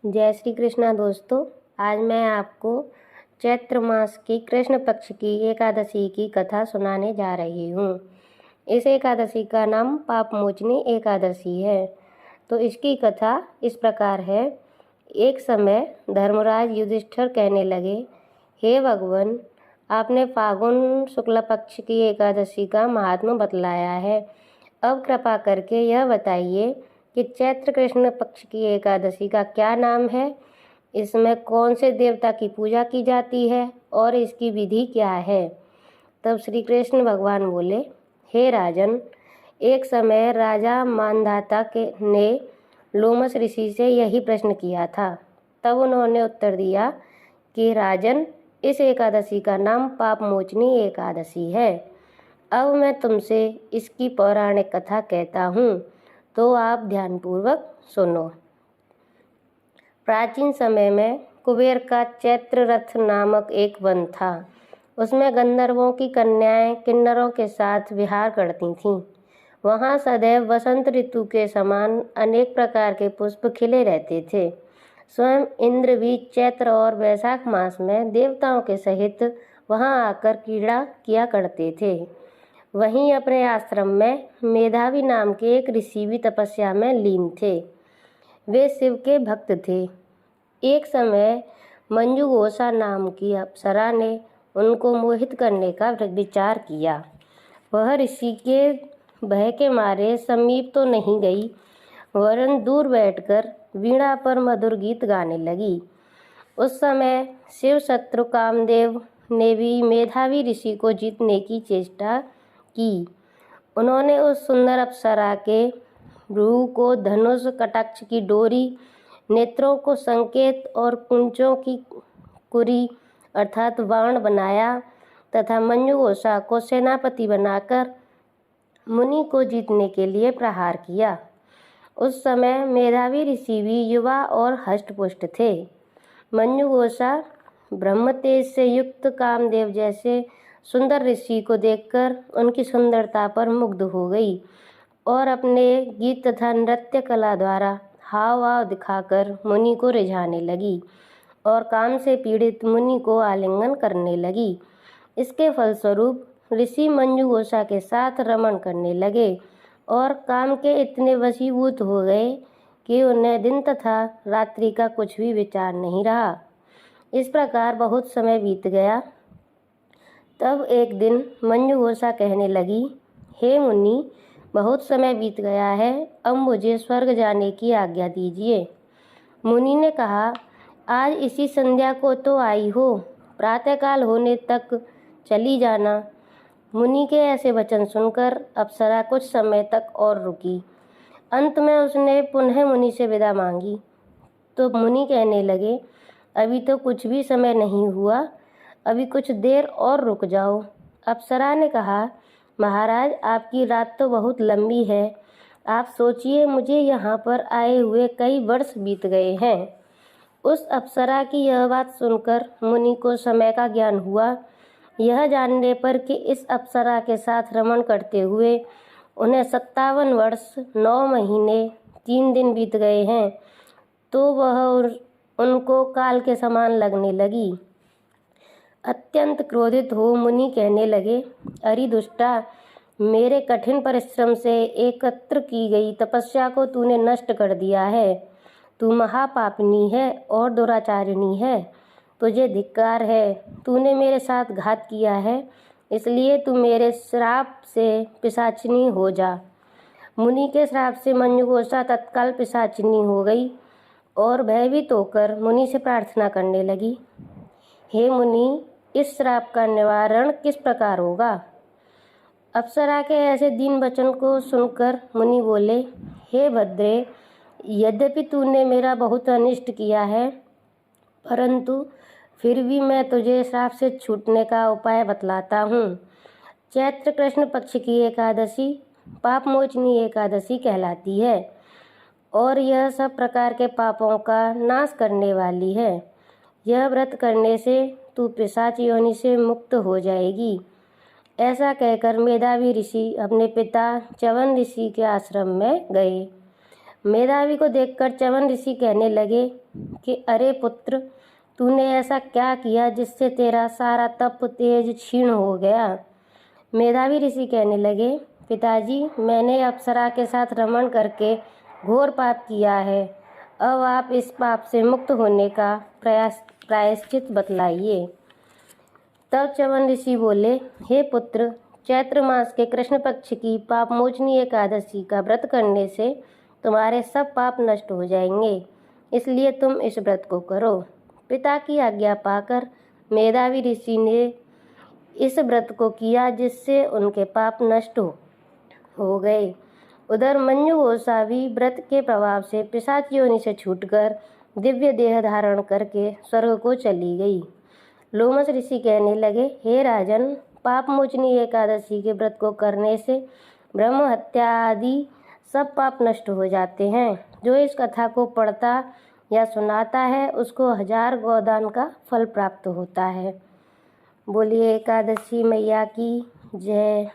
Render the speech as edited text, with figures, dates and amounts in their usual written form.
जय श्री कृष्णा दोस्तों। आज मैं आपको चैत्र मास की कृष्ण पक्ष की एकादशी की कथा सुनाने जा रही हूँ। इस एकादशी का नाम पाप मोचनी एकादशी है। तो इसकी कथा इस प्रकार है। एक समय धर्मराज युधिष्ठिर कहने लगे, हे भगवान, आपने फागुन शुक्ल पक्ष की एकादशी का महात्म्य बतलाया है। अब कृपा करके यह बताइए कि चैत्र कृष्ण पक्ष की एकादशी का क्या नाम है, इसमें कौन से देवता की पूजा की जाती है और इसकी विधि क्या है। तब श्री कृष्ण भगवान बोले, हे राजन, एक समय राजा मानधाता ने लोमस ऋषि से यही प्रश्न किया था। तब उन्होंने उत्तर दिया कि राजन, इस एकादशी का नाम पाप मोचनी एकादशी है। अब मैं तुमसे इसकी पौराणिक कथा कहता हूँ, तो आप ध्यानपूर्वक सुनो। प्राचीन समय में कुबेर का चैत्र रथ नामक एक वन था। उसमें गंधर्वों की कन्याएं किन्नरों के साथ विहार करती थीं। वहाँ सदैव वसंत ऋतु के समान अनेक प्रकार के पुष्प खिले रहते थे। स्वयं इंद्र भी चैत्र और वैशाख मास में देवताओं के सहित वहाँ आकर क्रीड़ा किया करते थे। वहीं अपने आश्रम में मेधावी नाम के एक ऋषि भी तपस्या में लीन थे। वे शिव के भक्त थे। एक समय मंजुघोषा नाम की अप्सरा ने उनको मोहित करने का विचार किया। वह ऋषि के भय के मारे समीप तो नहीं गई, वरन दूर बैठकर वीणा पर मधुर गीत गाने लगी। उस समय शिव शत्रु कामदेव ने भी मेधावी ऋषि को जीतने की चेष्टा की। उन्होंने उस सुंदर अप्सरा के भ्रू को धनुष, कटाक्ष की डोरी, नेत्रों को संकेत और कुंचों की कुरी अर्थात बाण बनाया तथा मंजुघोषा को सेनापति बनाकर मुनि को जीतने के लिए प्रहार किया। उस समय मेधावी ऋषि भी युवा और हष्टपुष्ट थे। मंजुघोषा ब्रह्म तेज से युक्त कामदेव जैसे सुंदर ऋषि को देखकर उनकी सुंदरता पर मुग्ध हो गई और अपने गीत तथा नृत्य कला द्वारा हाव भाव दिखाकर मुनि को रिझाने लगी और काम से पीड़ित मुनि को आलिंगन करने लगी। इसके फलस्वरूप ऋषि मंजुघोषा के साथ रमण करने लगे और काम के इतने वशीभूत हो गए कि उन्हें दिन तथा रात्रि का कुछ भी विचार नहीं रहा। इस प्रकार बहुत समय बीत गया। तब एक दिन मंजुघोषा कहने लगी, हे मुनि, बहुत समय बीत गया है, अब मुझे स्वर्ग जाने की आज्ञा दीजिए। मुनि ने कहा, आज इसी संध्या को तो आई हो, प्रातःकाल होने तक चली जाना। मुनि के ऐसे वचन सुनकर अप्सरा कुछ समय तक और रुकी। अंत में उसने पुनः मुनि से विदा मांगी तो मुनि कहने लगे, अभी तो कुछ भी समय नहीं हुआ, अभी कुछ देर और रुक जाओ। अप्सरा ने कहा, महाराज, आपकी रात तो बहुत लंबी है। आप सोचिए, मुझे यहाँ पर आए हुए कई वर्ष बीत गए हैं। उस अप्सरा की यह बात सुनकर मुनि को समय का ज्ञान हुआ। यह जानने पर कि इस अप्सरा के साथ रमण करते हुए उन्हें 57 वर्ष 9 महीने 3 दिन बीत गए हैं, तो वह उनको काल के समान लगने लगी। अत्यंत क्रोधित हो मुनि कहने लगे, अरे दुष्टा, मेरे कठिन परिश्रम से एकत्र की गई तपस्या को तूने नष्ट कर दिया है। तू महापापिनी है और दुराचारिणी है। तुझे धिक्कार है, तूने मेरे साथ घात किया है, इसलिए तू मेरे श्राप से पिशाचिनी हो जा। मुनि के श्राप से मंजुघोषा तत्काल पिशाचिनी हो गई और भयभीत होकर मुनि से प्रार्थना करने लगी, हे मुनि, इस श्राप का निवारण किस प्रकार होगा। अप्सरा के ऐसे दीन वचन को सुनकर मुनि बोले, हे भद्रे, यद्यपि तूने मेरा बहुत अनिष्ट किया है, परंतु फिर भी मैं तुझे श्राप से छूटने का उपाय बतलाता हूँ। चैत्र कृष्ण पक्ष की एकादशी पाप मोचनी एकादशी कहलाती है और यह सब प्रकार के पापों का नाश करने वाली है। यह व्रत करने से तू पिशाच योनि से मुक्त हो जाएगी। ऐसा कहकर मेधावी ऋषि अपने पिता च्यवन ऋषि के आश्रम में गए। मेधावी को देखकर च्यवन ऋषि कहने लगे, कि अरे पुत्र, तूने ऐसा क्या किया जिससे तेरा सारा तप तेज क्षीण हो गया। मेधावी ऋषि कहने लगे, पिताजी, मैंने अप्सरा के साथ रमण करके घोर पाप किया है। अब आप इस पाप से मुक्त होने का प्रायश्चित बतलाइए। तब च्यवन ऋषि बोले, हे पुत्र, चैत्र मास के कृष्ण पक्ष की पाप मोचनी एकादशी का व्रत करने से तुम्हारे सब पाप नष्ट हो जाएंगे, इसलिए तुम इस व्रत को करो। पिता की आज्ञा पाकर मेधावी ऋषि ने इस व्रत को किया, जिससे उनके पाप नष्ट हो गए। उधर मंजू गोसावी व्रत के प्रभाव से पिशाच योनि से छूटकर दिव्य देह धारण करके स्वर्ग को चली गई। लोमस ऋषि कहने लगे, हे राजन, पाप मोचनी एकादशी के व्रत को करने से ब्रह्म हत्या आदि सब पाप नष्ट हो जाते हैं। जो इस कथा को पढ़ता या सुनाता है उसको 1000 गोदान का फल प्राप्त होता है। बोलिए एकादशी मैया की जय।